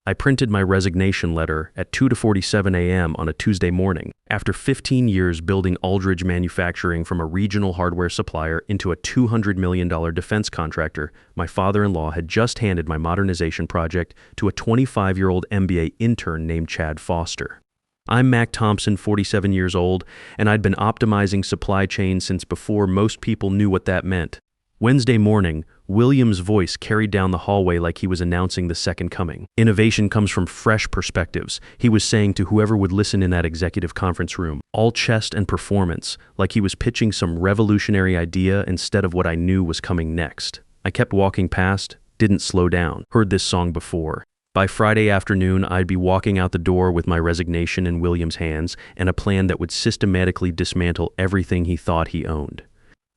I printed my resignation letter at 2:47 a.m. on a Tuesday morning. After 15 years building Aldridge Manufacturing from a regional hardware supplier into a $200 million defense contractor, my father-in-law had just handed my modernization project to a 25-year-old MBA intern named Chad Foster. I'm Mac Thompson, 47 years old, and I'd been optimizing supply chain since before most people knew what that meant. Wednesday morning, William's voice carried down the hallway like he was announcing the second coming. Innovation comes from fresh perspectives, he was saying to whoever would listen in that executive conference room. All chest and performance, like he was pitching some revolutionary idea instead of what I knew was coming next. I kept walking past, didn't slow down, heard this song before. By Friday afternoon, I'd be walking out the door with my resignation in William's hands and a plan that would systematically dismantle everything he thought he owned.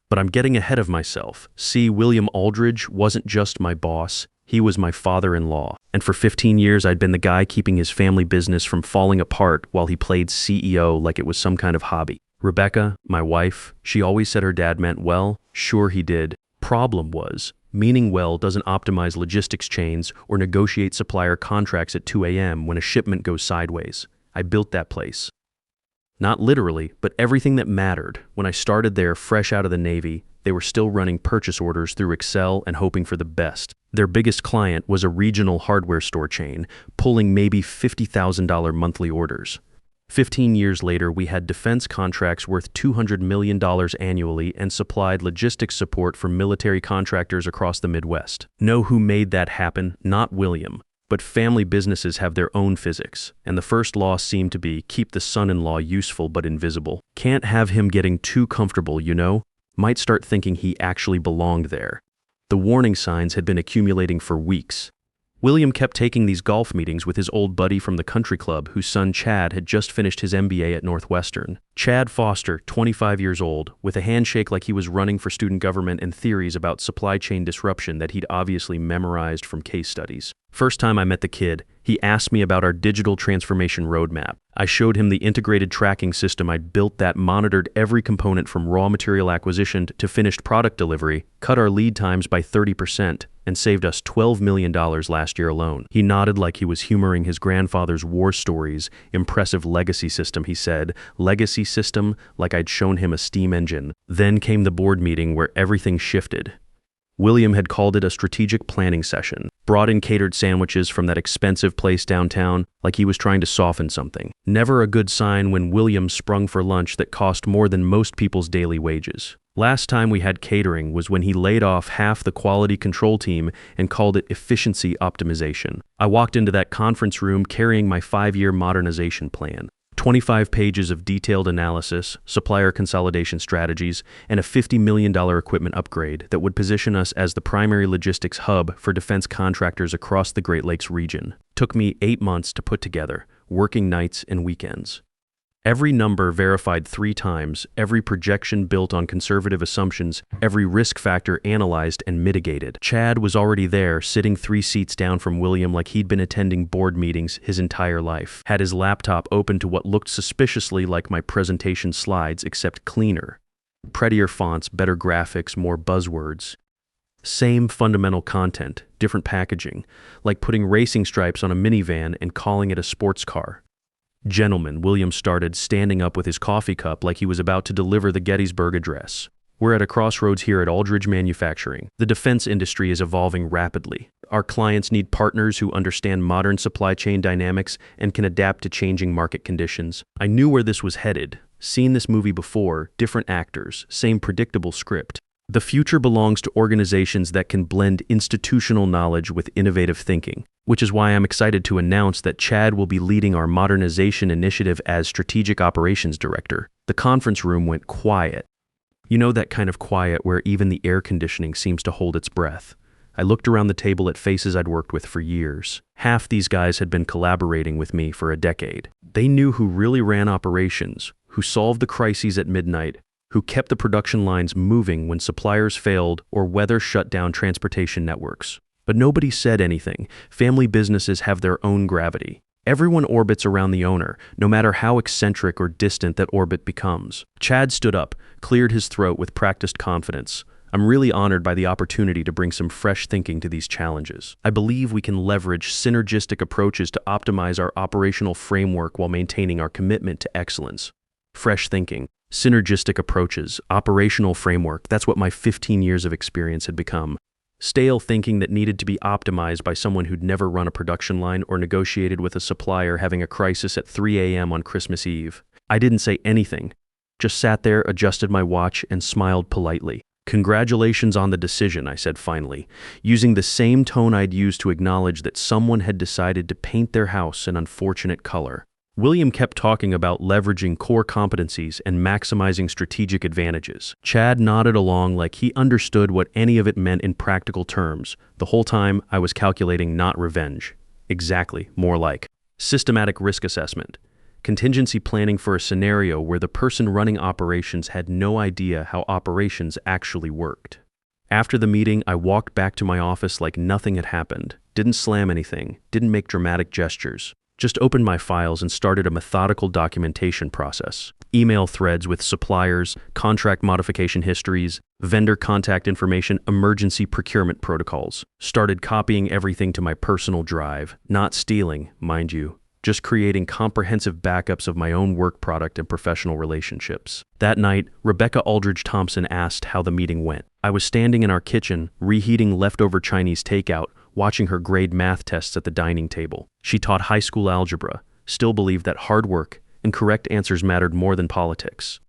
But I'm getting ahead of myself. See, William Aldridge wasn't just my boss, he was my father-in-law. And for 15 years, I'd been the guy keeping his family business from falling apart while he played CEO like it was some kind of hobby. Rebecca, my wife, she always said her dad meant well. Sure he did. Problem was, meaning well doesn't optimize logistics chains or negotiate supplier contracts at 2 a.m. when a shipment goes sideways. I built that place. Not literally, but everything that mattered. When I started there fresh out of the Navy, they were still running purchase orders through Excel and hoping for the best. Their biggest client was a regional hardware store chain, pulling maybe $50,000 monthly orders. 15 years later, we had defense contracts worth $200 million annually and supplied logistics support for military contractors across the Midwest. Know who made that happen? Not William. But family businesses have their own physics, and the first law seemed to be keep the son-in-law useful but invisible. Can't have him getting too comfortable, you know? Might start thinking he actually belonged there. The warning signs had been accumulating for weeks. William kept taking these golf meetings with his old buddy from the country club whose son Chad had just finished his MBA at Northwestern. Chad Foster, 25 years old, with a handshake like he was running for student government and theories about supply chain disruption that he'd obviously memorized from case studies. First time I met the kid, he asked me about our digital transformation roadmap. I showed him the integrated tracking system I'd built that monitored every component from raw material acquisition to finished product delivery, cut our lead times by 30%, and saved us $12 million last year alone. He nodded like he was humoring his grandfather's war stories. Impressive legacy system, he said. Legacy system, like I'd shown him a steam engine. Then came the board meeting where everything shifted. William had called it a strategic planning session, brought in catered sandwiches from that expensive place downtown, like he was trying to soften something. Never a good sign when William sprung for lunch that cost more than most people's daily wages. Last time we had catering was when he laid off half the quality control team and called it efficiency optimization. I walked into that conference room carrying my 5-year modernization plan. 25 pages of detailed analysis, supplier consolidation strategies, and a $50 million equipment upgrade that would position us as the primary logistics hub for defense contractors across the Great Lakes region. Took me 8 months to put together, working nights and weekends. Every number verified 3 times, every projection built on conservative assumptions, every risk factor analyzed and mitigated. Chad was already there, sitting 3 seats down from William like he'd been attending board meetings his entire life. Had his laptop open to what looked suspiciously like my presentation slides, except cleaner. Prettier fonts, better graphics, more buzzwords. Same fundamental content, different packaging, like putting racing stripes on a minivan and calling it a sports car. Gentlemen, William started, standing up with his coffee cup like he was about to deliver the Gettysburg Address. We're at a crossroads here at Aldridge Manufacturing. The defense industry is evolving rapidly. Our clients need partners who understand modern supply chain dynamics and can adapt to changing market conditions. I knew where this was headed. Seen this movie before, different actors, same predictable script. The future belongs to organizations that can blend institutional knowledge with innovative thinking, which is why I'm excited to announce that Chad will be leading our modernization initiative as Strategic Operations Director. The conference room went quiet. You know that kind of quiet where even the air conditioning seems to hold its breath. I looked around the table at faces I'd worked with for years. Half these guys had been collaborating with me for a decade. They knew who really ran operations, who solved the crises at midnight, who kept the production lines moving when suppliers failed or weather shut down transportation networks. But nobody said anything. Family businesses have their own gravity. Everyone orbits around the owner, no matter how eccentric or distant that orbit becomes. Chad stood up, cleared his throat with practiced confidence. I'm really honored by the opportunity to bring some fresh thinking to these challenges. I believe we can leverage synergistic approaches to optimize our operational framework while maintaining our commitment to excellence. Fresh thinking, synergistic approaches, operational framework, that's what my 15 years of experience had become. Stale thinking that needed to be optimized by someone who'd never run a production line or negotiated with a supplier having a crisis at 3 a.m. on Christmas Eve. I didn't say anything, just sat there, adjusted my watch, and smiled politely. "Congratulations on the decision," I said finally, using the same tone I'd used to acknowledge that someone had decided to paint their house an unfortunate color. William kept talking about leveraging core competencies and maximizing strategic advantages. Chad nodded along like he understood what any of it meant in practical terms. The whole time, I was calculating not revenge. Exactly, more like systematic risk assessment. Contingency planning for a scenario where the person running operations had no idea how operations actually worked. After the meeting, I walked back to my office like nothing had happened. Didn't slam anything, didn't make dramatic gestures. Just opened my files and started a methodical documentation process. Email threads with suppliers, contract modification histories, vendor contact information, emergency procurement protocols. Started copying everything to my personal drive. Not stealing, mind you. Just creating comprehensive backups of my own work product and professional relationships. That night, Rebecca Aldridge Thompson asked how the meeting went. I was standing in our kitchen, reheating leftover Chinese takeout, watching her grade math tests at the dining table. She taught high school algebra, still believed that hard work and correct answers mattered more than politics.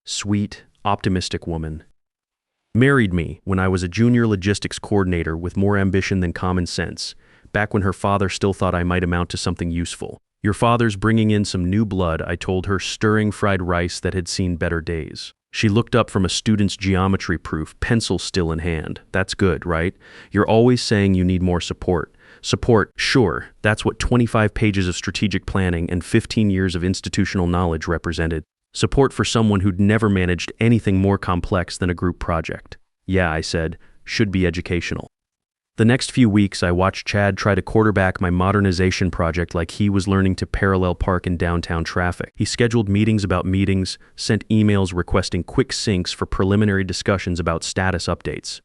Sweet, optimistic woman. Married me when I was a junior logistics coordinator with more ambition than common sense, back when her father still thought I might amount to something useful. "Your father's bringing in some new blood," I told her, stirring fried rice that had seen better days. She looked up from a student's geometry proof, pencil still in hand. "That's good, right? You're always saying you need more support." "Support, sure. That's what 25 pages of strategic planning and 15 years of institutional knowledge represented. Support for someone who'd never managed anything more complex than a group project." "Yeah," I said, "should be educational." The next few weeks, I watched Chad try to quarterback my modernization project like he was learning to parallel park in downtown traffic. He scheduled meetings about meetings, sent emails requesting quick syncs for preliminary discussions about status updates.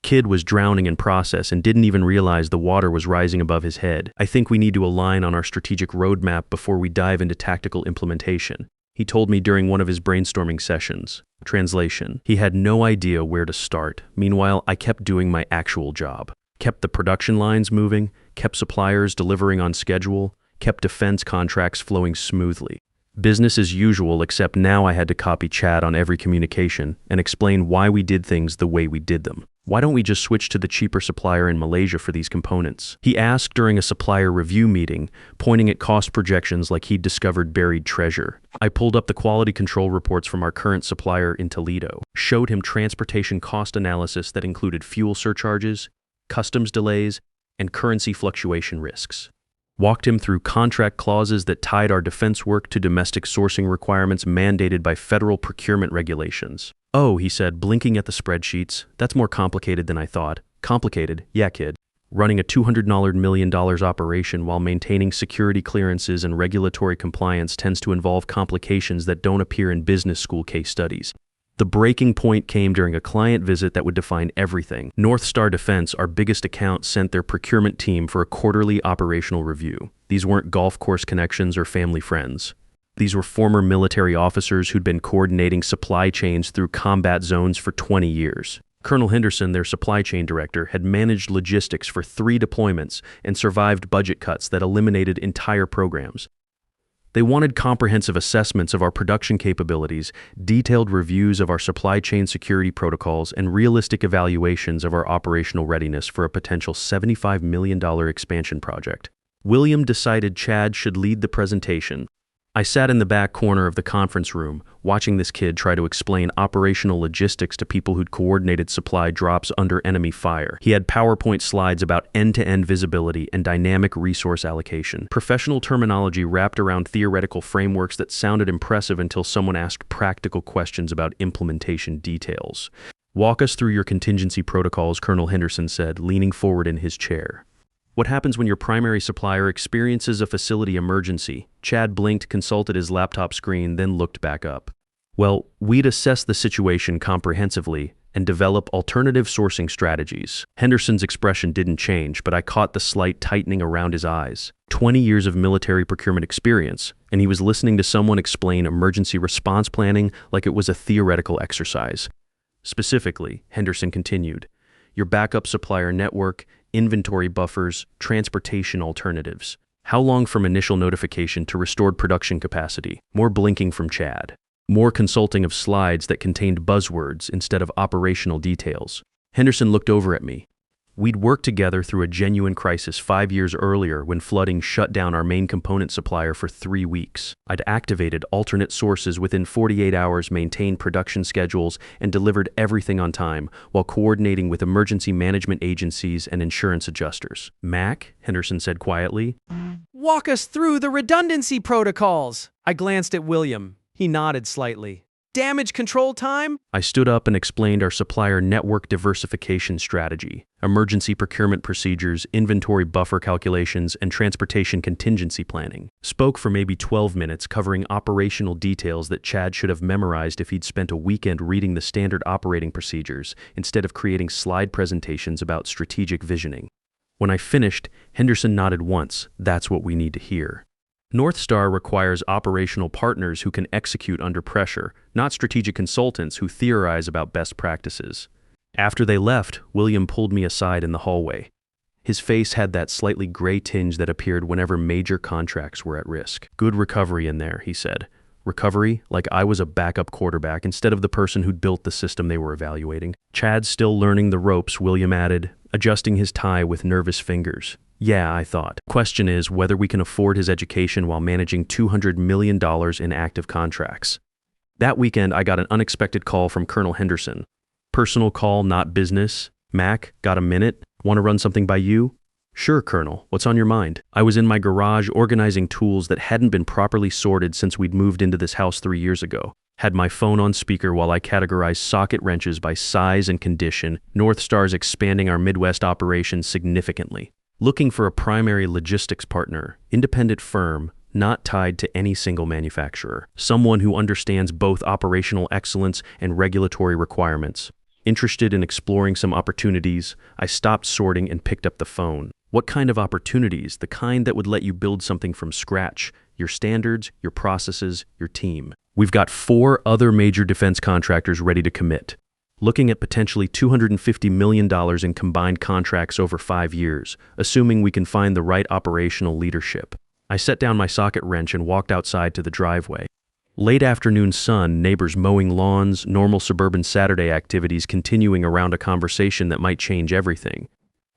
Kid was drowning in process and didn't even realize the water was rising above his head. "I think we need to align on our strategic roadmap before we dive into tactical implementation," he told me during one of his brainstorming sessions. Translation: he had no idea where to start. Meanwhile, I kept doing my actual job. Kept the production lines moving, kept suppliers delivering on schedule, kept defense contracts flowing smoothly. Business as usual, except now I had to copy Chad on every communication and explain why we did things the way we did them. "Why don't we just switch to the cheaper supplier in Malaysia for these components?" he asked during a supplier review meeting, pointing at cost projections like he'd discovered buried treasure. I pulled up the quality control reports from our current supplier in Toledo, showed him transportation cost analysis that included fuel surcharges, customs delays, and currency fluctuation risks. Walked him through contract clauses that tied our defense work to domestic sourcing requirements mandated by federal procurement regulations. "Oh," he said, blinking at the spreadsheets, "that's more complicated than I thought." "Complicated? Yeah, kid. Running a $200 million operation while maintaining security clearances and regulatory compliance tends to involve complications that don't appear in business school case studies." The breaking point came during a client visit that would define everything. North Star Defense, our biggest account, sent their procurement team for a quarterly operational review. These weren't golf course connections or family friends. These were former military officers who'd been coordinating supply chains through combat zones for 20 years. Colonel Henderson, their supply chain director, had managed logistics for 3 deployments and survived budget cuts that eliminated entire programs. They wanted comprehensive assessments of our production capabilities, detailed reviews of our supply chain security protocols, and realistic evaluations of our operational readiness for a potential $75 million expansion project. William decided Chad should lead the presentation. I sat in the back corner of the conference room, watching this kid try to explain operational logistics to people who'd coordinated supply drops under enemy fire. He had PowerPoint slides about end-to-end visibility and dynamic resource allocation. Professional terminology wrapped around theoretical frameworks that sounded impressive until someone asked practical questions about implementation details. "Walk us through your contingency protocols," Colonel Henderson said, leaning forward in his chair. "What happens when your primary supplier experiences a facility emergency?" Chad blinked, consulted his laptop screen, then looked back up. "Well, we'd assess the situation comprehensively, and develop alternative sourcing strategies. Henderson's expression didn't change, but I caught the slight tightening around his eyes. 20 years of military procurement experience, and he was listening to someone explain emergency response planning like it was a theoretical exercise. Specifically, Henderson continued, your backup supplier network, inventory buffers, transportation alternatives. How long from initial notification to restored production capacity? More blinking from Chad. More consulting of slides that contained buzzwords instead of operational details. Henderson looked over at me. We'd worked together through a genuine crisis 5 years earlier when flooding shut down our main component supplier for 3 weeks. I'd activated alternate sources within 48 hours, maintained production schedules, and delivered everything on time while coordinating with emergency management agencies and insurance adjusters. Mac, Henderson said quietly. Walk us through the redundancy protocols. I glanced at William. He nodded slightly. Damage control time? I stood up and explained our supplier network diversification strategy, emergency procurement procedures, inventory buffer calculations, and transportation contingency planning. Spoke for maybe 12 minutes, covering operational details that Chad should have memorized if he'd spent a weekend reading the standard operating procedures instead of creating slide presentations about strategic visioning. When I finished, Henderson nodded once. That's what we need to hear. North Star requires operational partners who can execute under pressure, not strategic consultants who theorize about best practices. After they left, William pulled me aside in the hallway. His face had that slightly gray tinge that appeared whenever major contracts were at risk. Good recovery in there, he said. Recovery, like I was a backup quarterback instead of the person who'd built the system they were evaluating. Chad's still learning the ropes, William added, adjusting his tie with nervous fingers. Yeah, I thought. Question is whether we can afford his education while managing $200 million in active contracts. That weekend, I got an unexpected call from Colonel Henderson. Personal call, not business. Mac, got a minute? Want to run something by you? Sure, Colonel. What's on your mind? I was in my garage organizing tools that hadn't been properly sorted since we'd moved into this house 3 years ago. Had my phone on speaker while I categorized socket wrenches by size and condition. North Star's expanding our Midwest operations significantly. Looking for a primary logistics partner, independent firm, not tied to any single manufacturer. Someone who understands both operational excellence and regulatory requirements. Interested in exploring some opportunities, I stopped sorting and picked up the phone. What kind of opportunities? The kind that would let you build something from scratch. Your standards, your processes, your team. We've got 4 other major defense contractors ready to commit. Looking at potentially $250 million in combined contracts over 5 years, assuming we can find the right operational leadership. I set down my socket wrench and walked outside to the driveway. Late afternoon sun, neighbors mowing lawns, normal suburban Saturday activities continuing around a conversation that might change everything.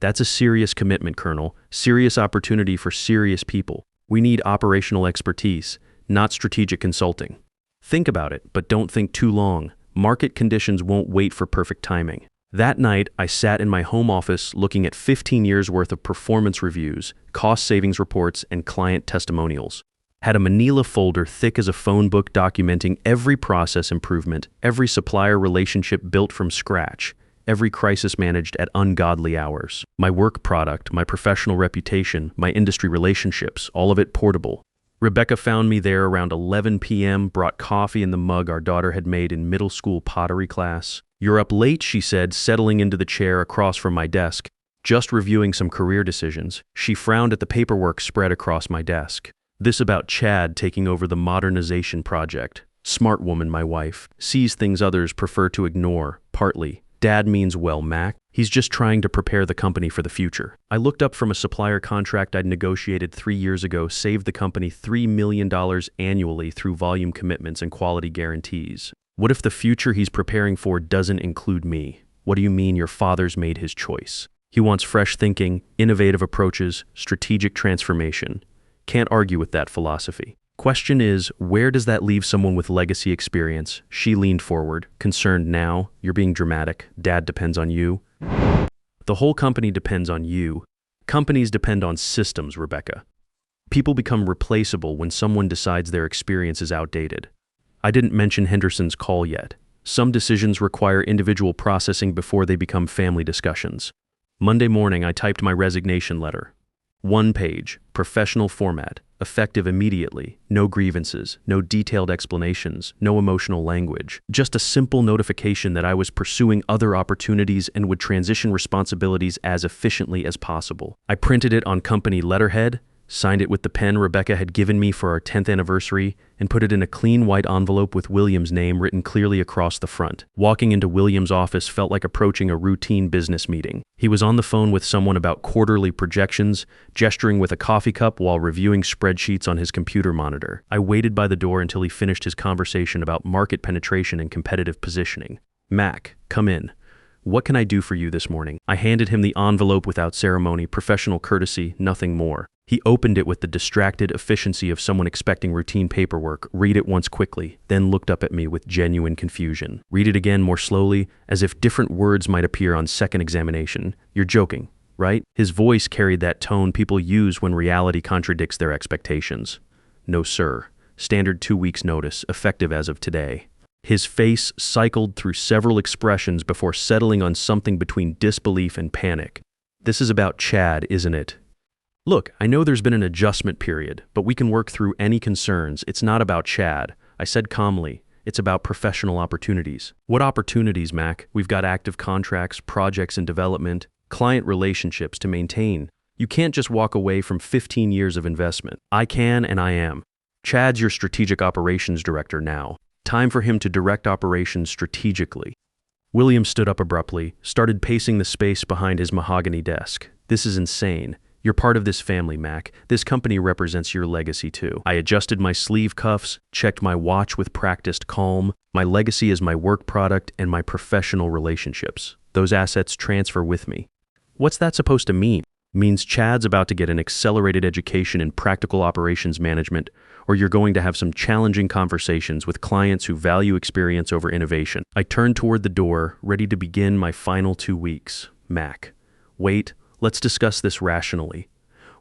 That's a serious commitment, Colonel. Serious opportunity for serious people. We need operational expertise, not strategic consulting. Think about it, but don't think too long. Market conditions won't wait for perfect timing. That night, I sat in my home office looking at 15 years' worth of performance reviews, cost savings reports, and client testimonials. Had a manila folder thick as a phone book documenting every process improvement, every supplier relationship built from scratch, every crisis managed at ungodly hours. My work product, my professional reputation, my industry relationships, all of it portable. Rebecca found me there around 11 p.m., brought coffee in the mug our daughter had made in middle school pottery class. You're up late, she said, settling into the chair across from my desk. Just reviewing some career decisions. She frowned at the paperwork spread across my desk. This about Chad taking over the modernization project. Smart woman, my wife. Sees things others prefer to ignore, partly. Dad means well, Mac. He's just trying to prepare the company for the future. I looked up from a supplier contract I'd negotiated 3 years ago, saved the company $3 million annually through volume commitments and quality guarantees. What if the future he's preparing for doesn't include me? What do you mean your father's made his choice? He wants fresh thinking, innovative approaches, strategic transformation. Can't argue with that philosophy. Question is, where does that leave someone with legacy experience? She leaned forward, concerned now. You're being dramatic. Dad depends on you. The whole company depends on you. Companies depend on systems, Rebecca. People become replaceable when someone decides their experience is outdated. I didn't mention Henderson's call yet. Some decisions require individual processing before they become family discussions. Monday morning, I typed my resignation letter. 1 page, Professional format, effective immediately, no grievances, no detailed explanations, no emotional language. Just a simple notification that I was pursuing other opportunities and would transition responsibilities as efficiently as possible. I printed it on company letterhead, signed it with the pen Rebecca had given me for our 10th anniversary, and put it in a clean white envelope with William's name written clearly across the front. Walking into William's office felt like approaching a routine business meeting. He was on the phone with someone about quarterly projections, gesturing with a coffee cup while reviewing spreadsheets on his computer monitor. I waited by the door until he finished his conversation about market penetration and competitive positioning. "Mac, come in. What can I do for you this morning?" I handed him the envelope without ceremony, professional courtesy, nothing more. He opened it with the distracted efficiency of someone expecting routine paperwork, read it once quickly, then looked up at me with genuine confusion. Read it again more slowly, as if different words might appear on second examination. "You're joking, right?" His voice carried that tone people use when reality contradicts their expectations. "No, sir. Standard 2 weeks notice, effective as of today." His face cycled through several expressions before settling on something between disbelief and panic. "This is about Chad, isn't it?" "Look, I know there's been an adjustment period, but we can work through any concerns. It's not about Chad," I said calmly. "It's about professional opportunities." "What opportunities, Mac? We've got active contracts, projects in development, client relationships to maintain. You can't just walk away from 15 years of investment." "I can and I am. Chad's your strategic operations director now. Time for him to direct operations strategically." William stood up abruptly, started pacing the space behind his mahogany desk. "This is insane. You're part of this family, Mac. This company represents your legacy too." I adjusted my sleeve cuffs, checked my watch with practiced calm. "My legacy is my work product and my professional relationships. Those assets transfer with me." "What's that supposed to mean?" "Means Chad's about to get an accelerated education in practical operations management, or you're going to have some challenging conversations with clients who value experience over innovation." I turned toward the door, ready to begin my final 2 weeks. "Mac, wait. Let's discuss this rationally.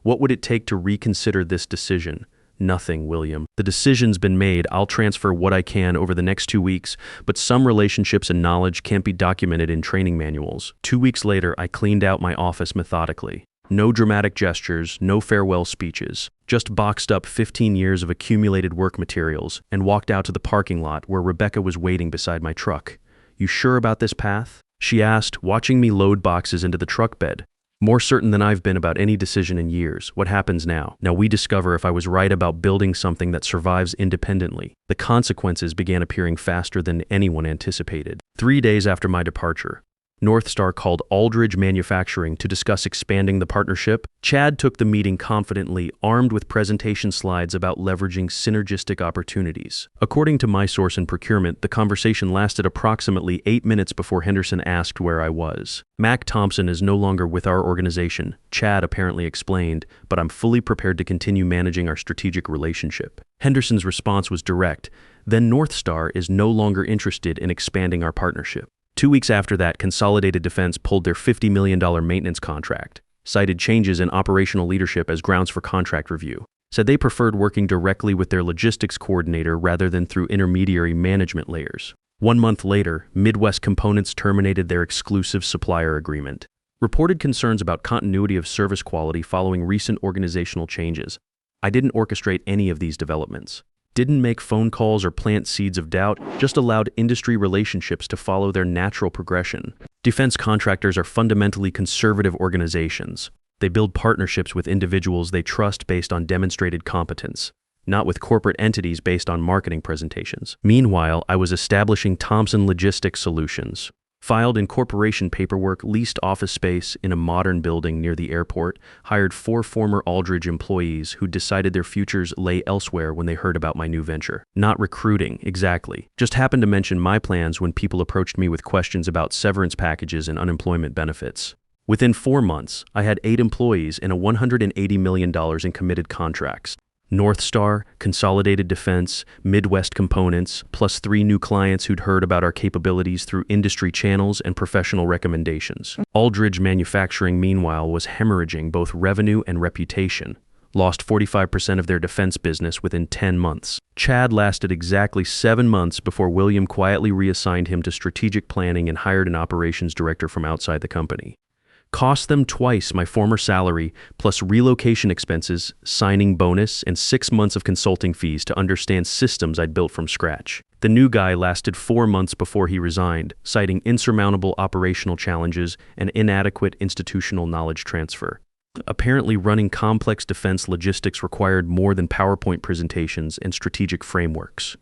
What would it take to reconsider this decision?" "Nothing, William. The decision's been made. I'll transfer what I can over the next 2 weeks, but some relationships and knowledge can't be documented in training manuals." 2 weeks later, I cleaned out my office methodically. No dramatic gestures, no farewell speeches. Just boxed up 15 years of accumulated work materials and walked out to the parking lot where Rebecca was waiting beside my truck. "You sure about this path?" she asked, watching me load boxes into the truck bed. "More certain than I've been about any decision in years. What happens now?" Now we discover if I was right about building something that survives independently. The consequences began appearing faster than anyone anticipated. 3 days after my departure, North Star called Aldridge Manufacturing to discuss expanding the partnership. Chad took the meeting confidently, armed with presentation slides about leveraging synergistic opportunities. According to my source in procurement, the conversation lasted approximately 8 minutes before Henderson asked where I was. "Mac Thompson is no longer with our organization," Chad apparently explained, "but I'm fully prepared to continue managing our strategic relationship." Henderson's response was direct. "Then North Star is no longer interested in expanding our partnership." 2 weeks after that, Consolidated Defense pulled their $50 million maintenance contract, cited changes in operational leadership as grounds for contract review, said they preferred working directly with their logistics coordinator rather than through intermediary management layers. 1 month later, Midwest Components terminated their exclusive supplier agreement. Reported concerns about continuity of service quality following recent organizational changes. I didn't orchestrate any of these developments. Didn't make phone calls or plant seeds of doubt, just allowed industry relationships to follow their natural progression. Defense contractors are fundamentally conservative organizations. They build partnerships with individuals they trust based on demonstrated competence, not with corporate entities based on marketing presentations. Meanwhile, I was establishing Thompson Logistics Solutions. Filed incorporation paperwork, leased office space in a modern building near the airport, hired 4 former Aldridge employees who decided their futures lay elsewhere when they heard about my new venture. Not recruiting, exactly. Just happened to mention my plans when people approached me with questions about severance packages and unemployment benefits. Within 4 months, I had 8 employees and a $180 million in committed contracts. North Star, Consolidated Defense, Midwest Components, plus 3 new clients who'd heard about our capabilities through industry channels and professional recommendations. Aldridge Manufacturing, meanwhile, was hemorrhaging both revenue and reputation. Lost 45% of their defense business within 10 months. Chad lasted exactly 7 months before William quietly reassigned him to strategic planning and hired an operations director from outside the company. Cost them twice my former salary, plus relocation expenses, signing bonus, and 6 months of consulting fees to understand systems I'd built from scratch. The new guy lasted 4 months before he resigned, citing insurmountable operational challenges and inadequate institutional knowledge transfer. Apparently, running complex defense logistics required more than PowerPoint presentations and strategic frameworks.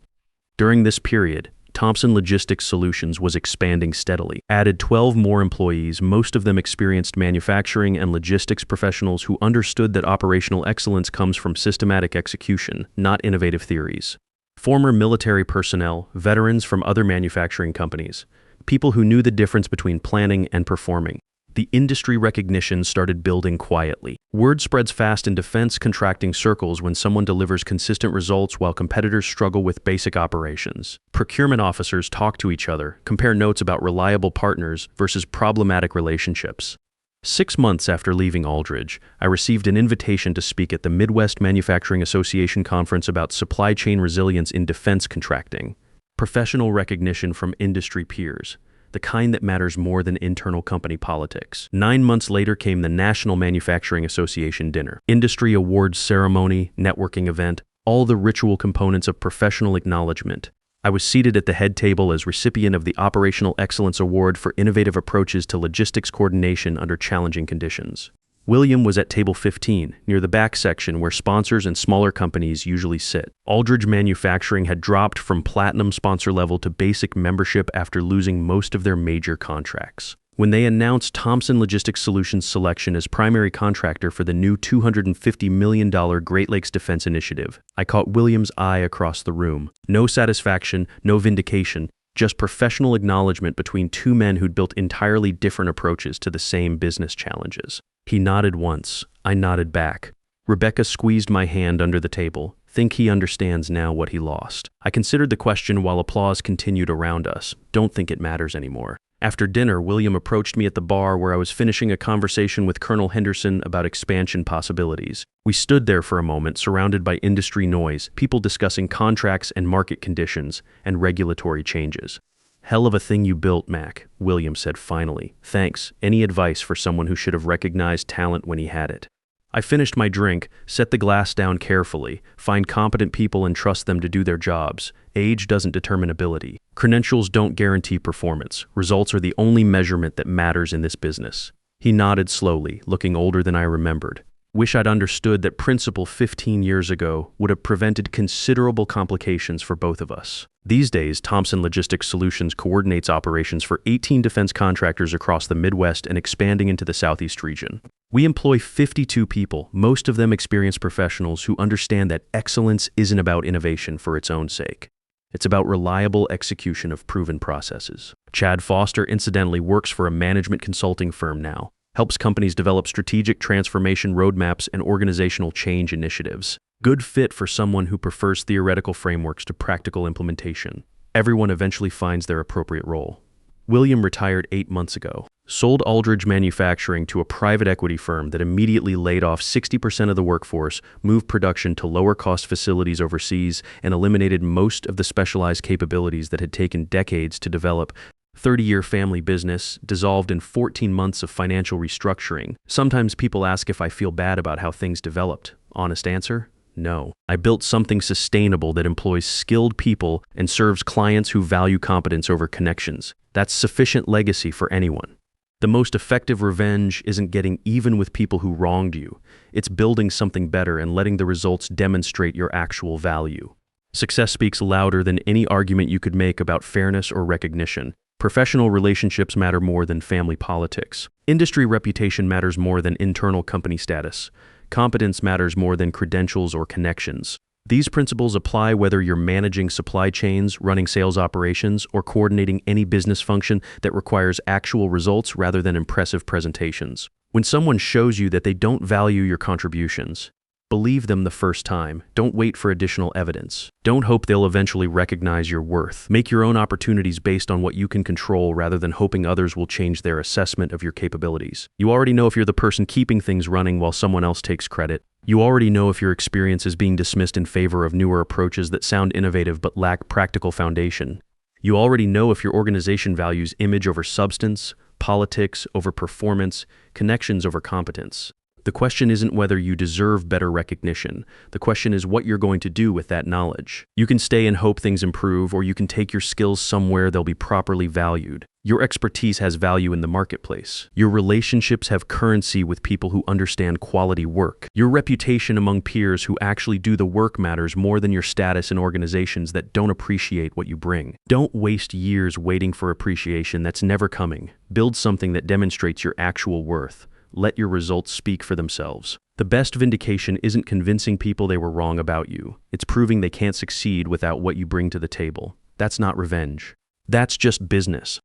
During this period, Thomson Logistics Solutions was expanding steadily, added 12 more employees, most of them experienced manufacturing and logistics professionals who understood that operational excellence comes from systematic execution, not innovative theories. Former military personnel, veterans from other manufacturing companies, people who knew the difference between planning and performing. The industry recognition started building quietly. Word spreads fast in defense contracting circles when someone delivers consistent results while competitors struggle with basic operations. Procurement officers talk to each other, compare notes about reliable partners versus problematic relationships. 6 months after leaving Aldridge, I received an invitation to speak at the Midwest Manufacturing Association conference about supply chain resilience in defense contracting. Professional recognition from industry peers, the kind that matters more than internal company politics. 9 months later came the National Manufacturing Association dinner. Industry awards ceremony, networking event, all the ritual components of professional acknowledgement. I was seated at the head table as recipient of the Operational Excellence Award for innovative approaches to logistics coordination under challenging conditions. William was at table 15, near the back section where sponsors and smaller companies usually sit. Aldridge Manufacturing had dropped from platinum sponsor level to basic membership after losing most of their major contracts. When they announced Thomson Logistics Solutions' selection as primary contractor for the new $250 million Great Lakes Defense Initiative, I caught William's eye across the room. No satisfaction, no vindication, just professional acknowledgement between two men who'd built entirely different approaches to the same business challenges. He nodded once. I nodded back. Rebecca squeezed my hand under the table. Think he understands now what he lost. I considered the question while applause continued around us. Don't think it matters anymore. After dinner, William approached me at the bar where I was finishing a conversation with Colonel Henderson about expansion possibilities. We stood there for a moment, surrounded by industry noise, people discussing contracts and market conditions, and regulatory changes. Hell of a thing you built, Mac, William said finally. Thanks. Any advice for someone who should have recognized talent when he had it? I finished my drink, set the glass down carefully, find competent people and trust them to do their jobs. Age doesn't determine ability. Credentials don't guarantee performance. Results are the only measurement that matters in this business. He nodded slowly, looking older than I remembered. Wish I'd understood that principle 15 years ago would have prevented considerable complications for both of us. These days, Thomson Logistics Solutions coordinates operations for 18 defense contractors across the Midwest and expanding into the Southeast region. We employ 52 people, most of them experienced professionals who understand that excellence isn't about innovation for its own sake. It's about reliable execution of proven processes. Chad Foster incidentally works for a management consulting firm now, helps companies develop strategic transformation roadmaps and organizational change initiatives. Good fit for someone who prefers theoretical frameworks to practical implementation. Everyone eventually finds their appropriate role. William retired 8 months ago, sold Aldridge Manufacturing to a private equity firm that immediately laid off 60% of the workforce, moved production to lower-cost facilities overseas, and eliminated most of the specialized capabilities that had taken decades to develop. 30-year family business, dissolved in 14 months of financial restructuring. Sometimes people ask if I feel bad about how things developed. Honest answer? No. I built something sustainable that employs skilled people and serves clients who value competence over connections. That's sufficient legacy for anyone. The most effective revenge isn't getting even with people who wronged you. It's building something better and letting the results demonstrate your actual value. Success speaks louder than any argument you could make about fairness or recognition. Professional relationships matter more than family politics. Industry reputation matters more than internal company status. Competence matters more than credentials or connections. These principles apply whether you're managing supply chains, running sales operations, or coordinating any business function that requires actual results rather than impressive presentations. When someone shows you that they don't value your contributions, believe them the first time. Don't wait for additional evidence. Don't hope they'll eventually recognize your worth. Make your own opportunities based on what you can control rather than hoping others will change their assessment of your capabilities. You already know if you're the person keeping things running while someone else takes credit. You already know if your experience is being dismissed in favor of newer approaches that sound innovative but lack practical foundation. You already know if your organization values image over substance, politics over performance, connections over competence. The question isn't whether you deserve better recognition. The question is what you're going to do with that knowledge. You can stay and hope things improve, or you can take your skills somewhere they'll be properly valued. Your expertise has value in the marketplace. Your relationships have currency with people who understand quality work. Your reputation among peers who actually do the work matters more than your status in organizations that don't appreciate what you bring. Don't waste years waiting for appreciation that's never coming. Build something that demonstrates your actual worth. Let your results speak for themselves. The best vindication isn't convincing people they were wrong about you. It's proving they can't succeed without what you bring to the table. That's not revenge. That's just business.